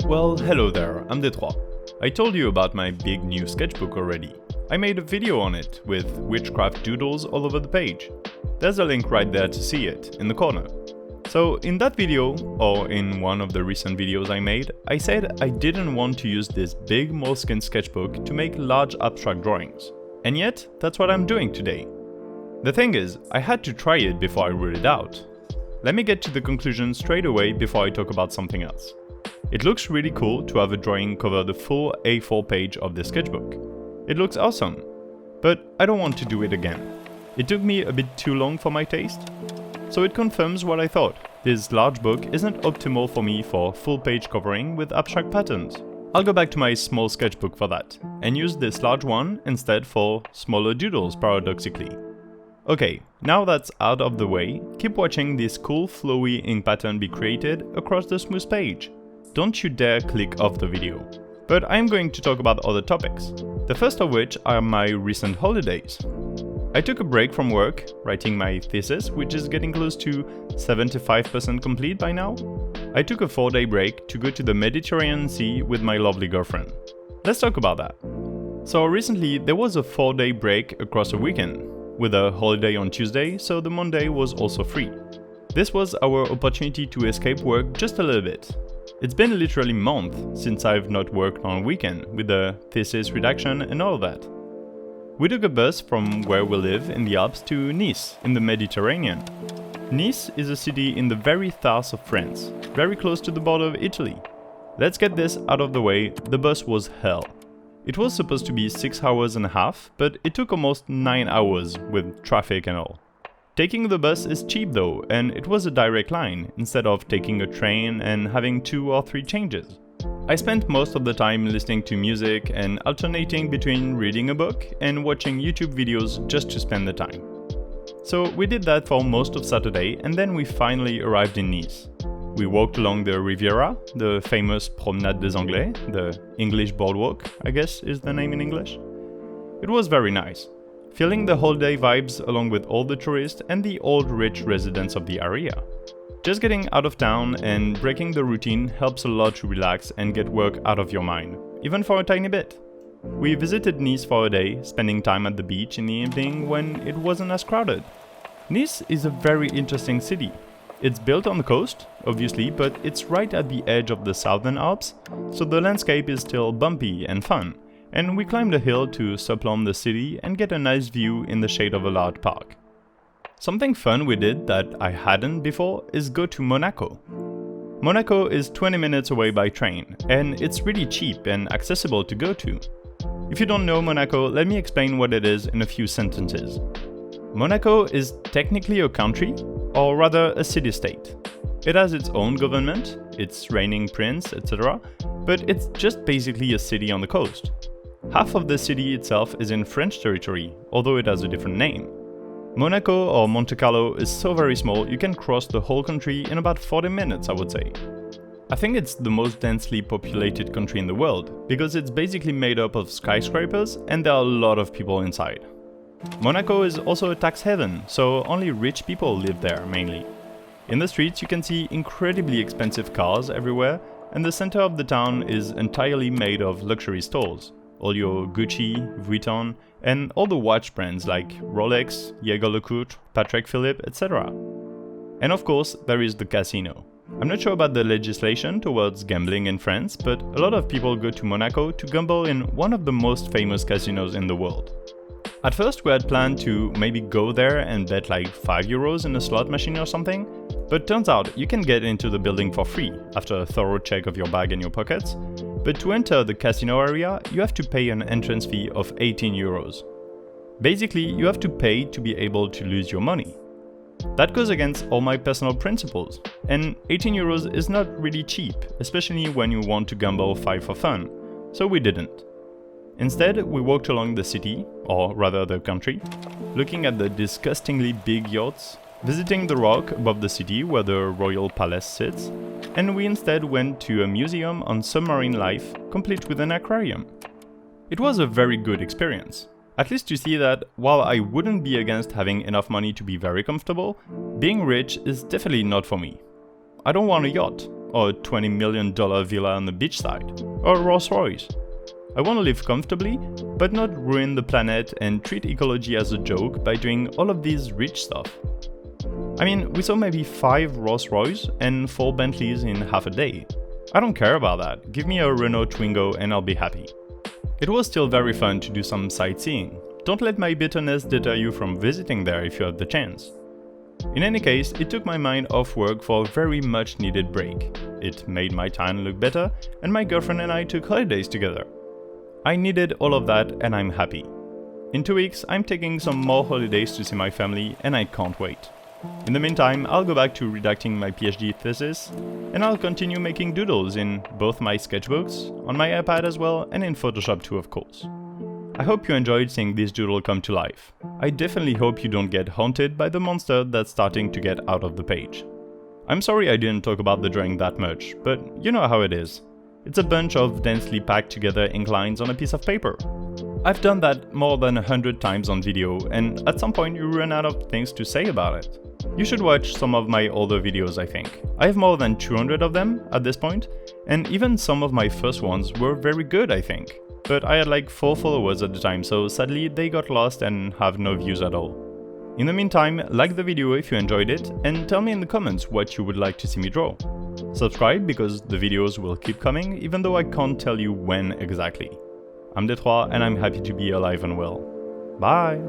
Well, hello there, I'm Détroit. I told you about my big new sketchbook already. I made a video on it with witchcraft doodles all over the page. There's a link right there to see it, in the corner. So in that video, or in one of the recent videos I made, I said I didn't want to use this big moleskin sketchbook to make large abstract drawings. And yet, that's what I'm doing today. The thing is, I had to try it before I wrote it out. Let me get to the conclusion straight away before I talk about something else. It looks really cool to have a drawing cover the full A4 page of the sketchbook. It looks awesome, but I don't want to do it again. It took me a bit too long for my taste. So it confirms what I thought. This large book isn't optimal for me for full page covering with abstract patterns. I'll go back to my small sketchbook for that, and use this large one instead for smaller doodles paradoxically. Okay, now that's out of the way, keep watching this cool flowy ink pattern be created across the smooth page. Don't you dare click off the video. But I'm going to talk about other topics, the first of which are my recent holidays. I took a break from work, writing my thesis, which is getting close to 75% complete by now. I took a 4-day break to go to the Mediterranean Sea with my lovely girlfriend. Let's talk about that. So recently there was a 4-day break across a weekend, with a holiday on Tuesday, so the Monday was also free. This was our opportunity to escape work just a little bit. It's been literally a month since I've not worked on a weekend, with the thesis redaction and all of that. We took a bus from where we live in the Alps to Nice, in the Mediterranean. Nice is a city in the very south of France, very close to the border of Italy. Let's get this out of the way, the bus was hell. It was supposed to be 6 hours and a half, but it took almost 9 hours with traffic and all. Taking the bus is cheap though, and it was a direct line, instead of taking a train and having 2 or 3 changes. I spent most of the time listening to music and alternating between reading a book and watching YouTube videos just to spend the time. So we did that for most of Saturday, and then we finally arrived in Nice. We walked along the Riviera, the famous Promenade des Anglais, the English boardwalk, I guess is the name in English. It was very nice, feeling the holiday vibes along with all the tourists and the old rich residents of the area. Just getting out of town and breaking the routine helps a lot to relax and get work out of your mind, even for a tiny bit. We visited Nice for a day, spending time at the beach in the evening when it wasn't as crowded. Nice is a very interesting city. It's built on the coast, obviously, but it's right at the edge of the Southern Alps, so the landscape is still bumpy and fun, and we climbed a hill to surplomb the city and get a nice view in the shade of a large park. Something fun we did that I hadn't before is go to Monaco. Monaco is 20 minutes away by train, and it's really cheap and accessible to go to. If you don't know Monaco, let me explain what it is in a few sentences. Monaco is technically a country, or rather a city-state. It has its own government, its reigning prince, etc., but it's just basically a city on the coast. Half of the city itself is in French territory, although it has a different name. Monaco or Monte Carlo is so very small you can cross the whole country in about 40 minutes, I would say. I think it's the most densely populated country in the world, because it's basically made up of skyscrapers and there are a lot of people inside. Monaco is also a tax haven, so only rich people live there mainly. In the streets you can see incredibly expensive cars everywhere, and the center of the town is entirely made of luxury stores. All your Gucci, Vuitton, and all the watch brands like Rolex, Jaeger-LeCoultre, Patek Philippe, etc. And of course, there is the casino. I'm not sure about the legislation towards gambling in France, but a lot of people go to Monaco to gamble in one of the most famous casinos in the world. At first we had planned to maybe go there and bet like €5 in a slot machine or something, but turns out you can get into the building for free after a thorough check of your bag and your pockets, but to enter the casino area you have to pay an entrance fee of €18. Basically, you have to pay to be able to lose your money. That goes against all my personal principles, and €18 is not really cheap, especially when you want to gamble 5 for fun, so we didn't. Instead, we walked along the city, or rather the country, looking at the disgustingly big yachts, visiting the rock above the city where the royal palace sits, and we instead went to a museum on submarine life, complete with an aquarium. It was a very good experience, at least to see that while I wouldn't be against having enough money to be very comfortable, being rich is definitely not for me. I don't want a yacht, or a $20 million villa on the beachside, or a Rolls Royce. I want to live comfortably, but not ruin the planet and treat ecology as a joke by doing all of these rich stuff. I mean, we saw maybe 5 Rolls Royce and 4 Bentleys in half a day. I don't care about that, give me a Renault Twingo and I'll be happy. It was still very fun to do some sightseeing. Don't let my bitterness deter you from visiting there if you have the chance. In any case, it took my mind off work for a very much needed break. It made my time look better, and my girlfriend and I took holidays together. I needed all of that and I'm happy. In 2 weeks, I'm taking some more holidays to see my family and I can't wait. In the meantime, I'll go back to redacting my PhD thesis, and I'll continue making doodles in both my sketchbooks, on my iPad as well, and in Photoshop too, of course. I hope you enjoyed seeing this doodle come to life. I definitely hope you don't get haunted by the monster that's starting to get out of the page. I'm sorry I didn't talk about the drawing that much, but you know how it is. It's a bunch of densely packed together ink lines on a piece of paper. I've done that more than 100 times on video, and at some point you run out of things to say about it. You should watch some of my older videos, I think. I have more than 200 of them at this point, and even some of my first ones were very good, I think. But I had like 4 followers at the time, so sadly they got lost and have no views at all. In the meantime, like the video if you enjoyed it, and tell me in the comments what you would like to see me draw. Subscribe because the videos will keep coming, even though I can't tell you when exactly. I'm Detroit and I'm happy to be alive and well. Bye!